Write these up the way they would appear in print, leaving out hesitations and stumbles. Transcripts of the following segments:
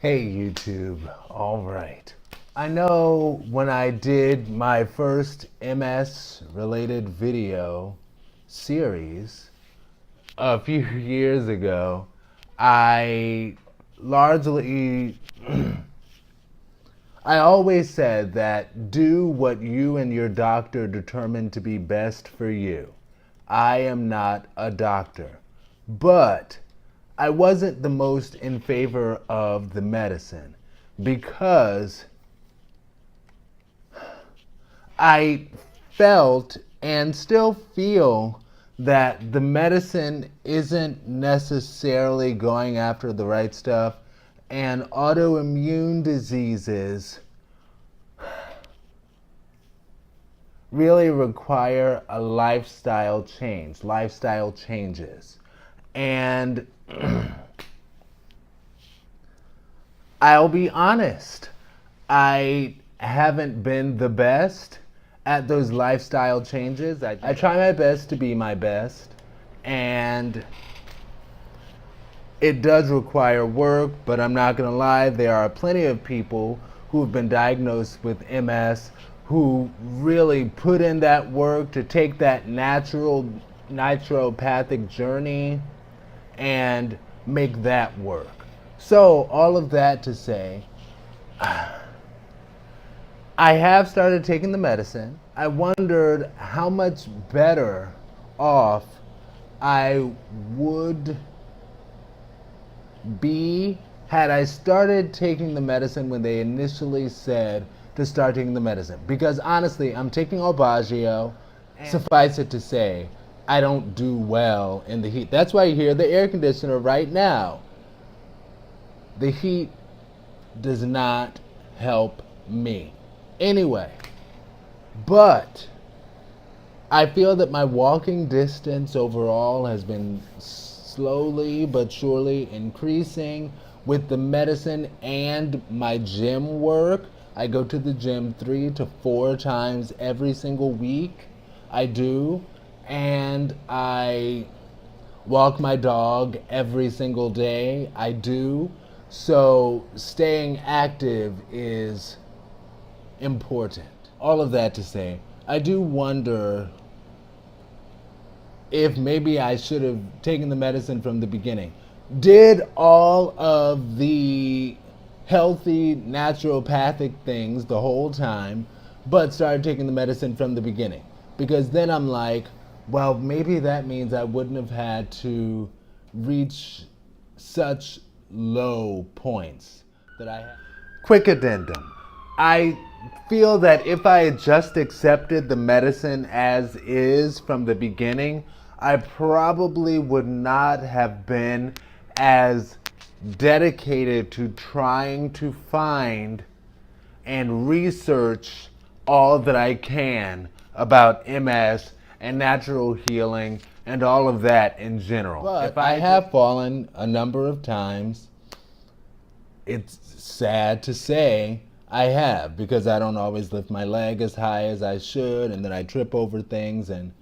Hey YouTube, alright. I know when I did my first MS related video series a few years ago, I largely, I always said that do what you and your doctor determine to be best for you. I am not a doctor, but I wasn't the most in favor of the medicine because I felt and still feel that the medicine isn't necessarily going after the right stuff, and autoimmune diseases really require a lifestyle change, lifestyle changes. And I'll be honest, I haven't been the best at those lifestyle changes. I try my best to be my best, and it does require work, but I'm not going to lie, there are plenty of people who have been diagnosed with MS who really put in that work to take that natural naturopathic journey and make that work. So, all of that to say, I have started taking the medicine. I wondered how much better off I would be had I started taking the medicine when they initially said to start taking the medicine. Because honestly, I'm taking Albagio. Suffice it to say, I don't do well in the heat. That's why you hear the air conditioner right now. The heat does not help me. Anyway, but I feel that my walking distance overall has been slowly but surely increasing with the medicine and my gym work. I go to the gym 3 to 4 times every single week. I do. And I walk my dog every single day. I do. So staying active is important. All of that to say, I do wonder if maybe I should have taken the medicine from the beginning. Did all of the healthy naturopathic things the whole time, but started taking the medicine from the beginning. Because then I'm like, well, maybe that means I wouldn't have had to reach such low points that I had. Quick addendum. I feel that if I had just accepted the medicine as is from the beginning, I probably would not have been as dedicated to trying to find and research all that I can about MS and natural healing and all of that in general. But if I have fallen a number of times, it's sad to say I have, because I don't always lift my leg as high as I should, and then I trip over things, and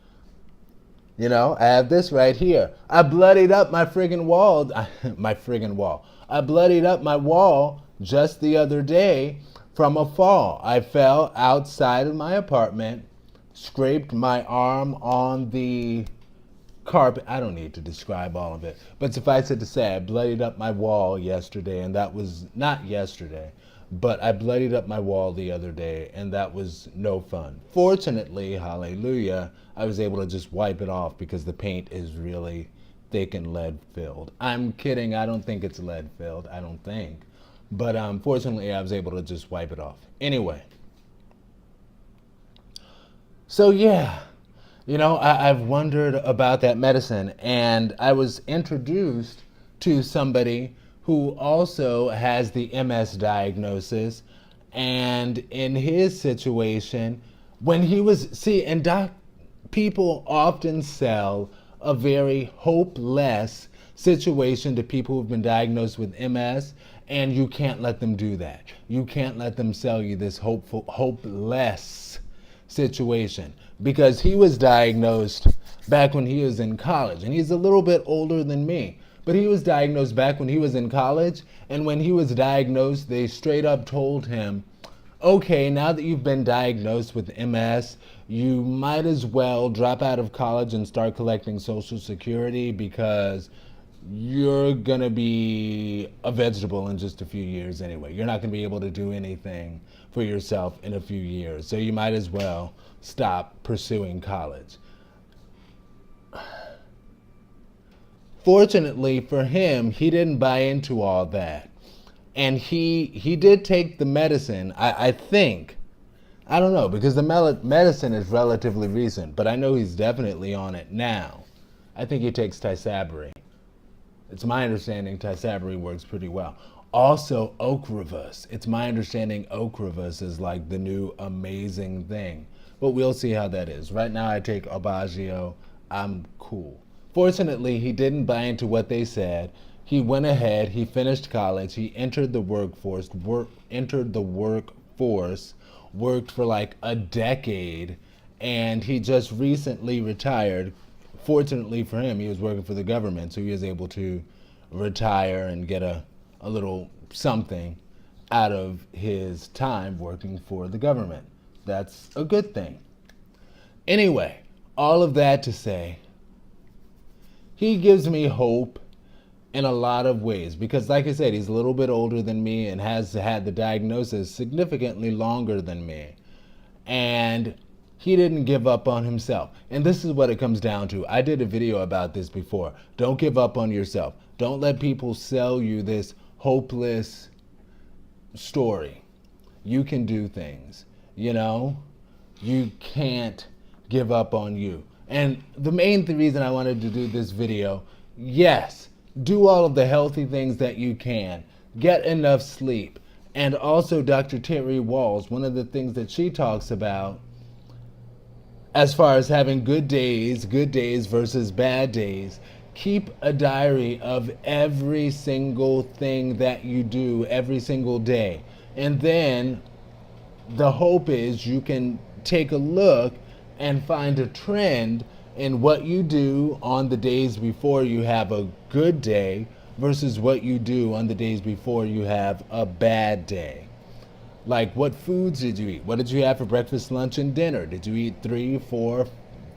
you know, I have this right here. I bloodied up my friggin' wall. My friggin' wall. I bloodied up my wall just the other day from a fall. I fell outside of my apartment, scraped my arm on the carpet. I don't need to describe all of it. But suffice it to say, I bloodied up my wall yesterday, and that was not yesterday. But I bloodied up my wall the other day, and that was no fun. Fortunately, hallelujah, I was able to just wipe it off because the paint is really thick and lead filled. I'm kidding, I don't think it's lead filled, I don't think. But fortunately, I was able to just wipe it off. Anyway. So yeah, you know, I've wondered about that medicine, and I was introduced to somebody who also has the MS diagnosis, and in his situation, when he was, see, and people often sell a very hopeless situation to people who've been diagnosed with MS, and you can't let them do that. You can't let them sell you this hopeless situation, because he was diagnosed back when he was in college, and he's a little bit older than me. But he was diagnosed back when he was in college, and when he was diagnosed, they straight up told him, okay, now that you've been diagnosed with MS, you might as well drop out of college and start collecting Social Security because you're gonna be a vegetable in just a few years anyway. You're not gonna be able to do anything for yourself in a few years. So you might as well stop pursuing college. Fortunately for him, he didn't buy into all that. And he did take the medicine, I think. I don't know, because the medicine is relatively recent, but I know he's definitely on it now. I think he takes Tysabri. It's my understanding Tysabri works pretty well. Also, Ocrevus. It's my understanding Ocrevus is like the new amazing thing. But we'll see how that is. Right now I take Aubagio. I'm cool. Fortunately, he didn't buy into what they said. He went ahead, he finished college, he entered the workforce, worked for like a decade, and he just recently retired. Fortunately for him, he was working for the government, so he was able to retire and get a little something out of his time working for the government. That's a good thing. Anyway, all of that to say, he gives me hope in a lot of ways because, like I said, he's a little bit older than me and has had the diagnosis significantly longer than me. And he didn't give up on himself. And this is what it comes down to. I did a video about this before. Don't give up on yourself. Don't let people sell you this hopeless story. You can do things, you know? You can't give up on you. And the main reason I wanted to do this video, yes, do all of the healthy things that you can. Get enough sleep. And also Dr. Terry Walls, one of the things that she talks about as far as having good days versus bad days, keep a diary of every single thing that you do every single day. And then the hope is you can take a look and find a trend in what you do on the days before you have a good day versus what you do on the days before you have a bad day. Like, what foods did you eat? What did you have for breakfast, lunch, and dinner? Did you eat 3, 4,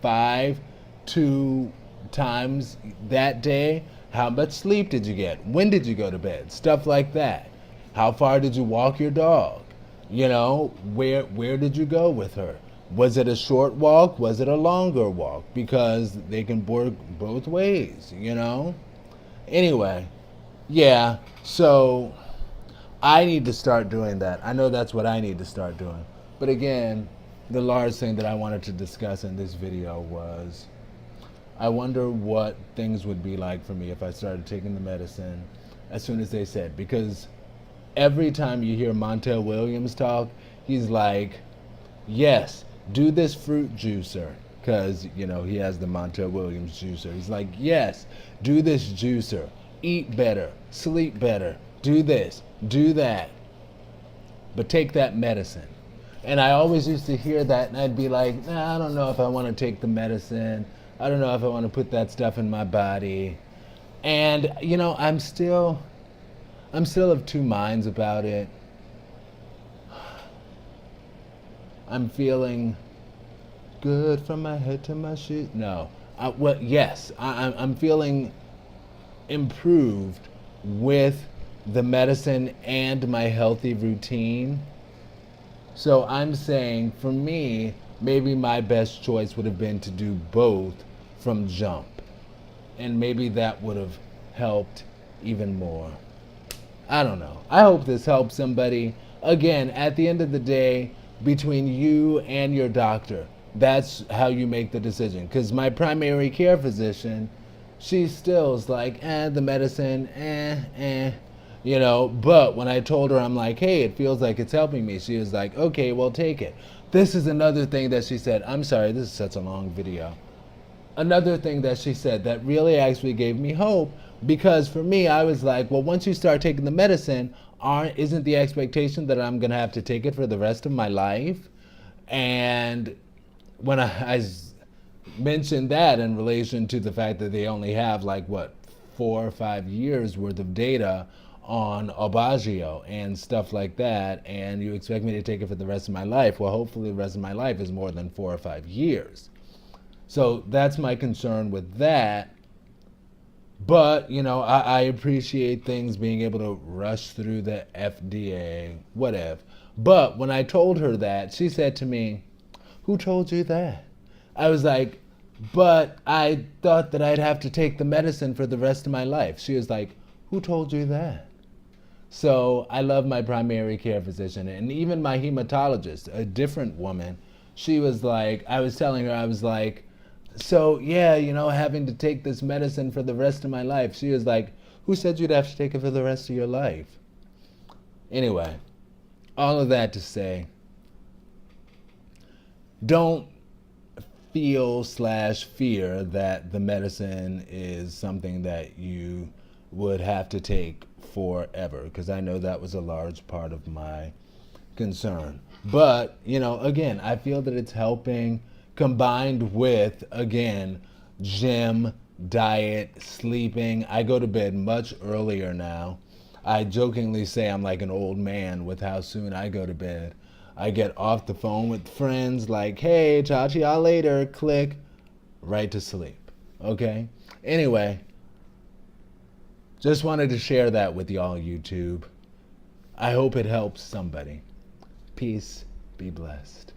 5, 2 times that day? How much sleep did you get? When did you go to bed? Stuff like that. How far did you walk your dog? You know, where did you go with her? Was it a short walk? Was it a longer walk? Because they can work both ways, you know? Anyway, yeah, so I need to start doing that. I know that's what I need to start doing. But again, the large thing that I wanted to discuss in this video was I wonder what things would be like for me if I started taking the medicine as soon as they said. Because every time you hear Montel Williams talk, he's like, yes, do this fruit juicer, because, you know, he has the Montel Williams juicer. He's like, yes, do this juicer, eat better, sleep better, do this, do that, but take that medicine. And I always used to hear that, and I'd be like, nah, I don't know if I want to take the medicine. I don't know if I want to put that stuff in my body. And, you know, I'm still of two minds about it. I'm feeling good from my head to my shoes. No. Yes, I'm feeling improved with the medicine and my healthy routine. So I'm saying, for me, maybe my best choice would have been to do both from jump. And maybe that would have helped even more. I don't know. I hope this helps somebody. Again, at the end of the day, between you and your doctor, that's how you make the decision. Because my primary care physician, she still is like, the medicine, you know. But when I told her, I'm like, hey, it feels like it's helping me, she was like, okay, well, take it. This is another thing that she said. I'm sorry, this is such a long video. Another thing that she said that really actually gave me hope, because for me, I was like, well, once you start taking the medicine, isn't the expectation that I'm going to have to take it for the rest of my life? And when I mentioned that in relation to the fact that they only have, like, what, 4 or 5 years worth of data on Aubagio and stuff like that, and you expect me to take it for the rest of my life. Well, hopefully the rest of my life is more than 4 or 5 years. So that's my concern with that. But, I appreciate things being able to rush through the FDA, whatever. But when I told her that, she said to me, "Who told you that?" I was like, "But I thought that I'd have to take the medicine for the rest of my life." She was like, "Who told you that?" So I love my primary care physician, and even my hematologist, a different woman. She was like, I was telling her, I was like, "So yeah, having to take this medicine for the rest of my life." She was like, "Who said you'd have to take it for the rest of your life?" Anyway, all of that to say, don't feel/fear that the medicine is something that you would have to take forever, because I know that was a large part of my concern. But, again, I feel that it's helping, combined with, again, gym, diet, sleeping. I go to bed much earlier now. I jokingly say I'm like an old man with how soon I go to bed. I get off the phone with friends like, "Hey, talk to y'all later," click, right to sleep. Okay? Anyway, just wanted to share that with y'all, YouTube. I hope it helps somebody. Peace. Be blessed.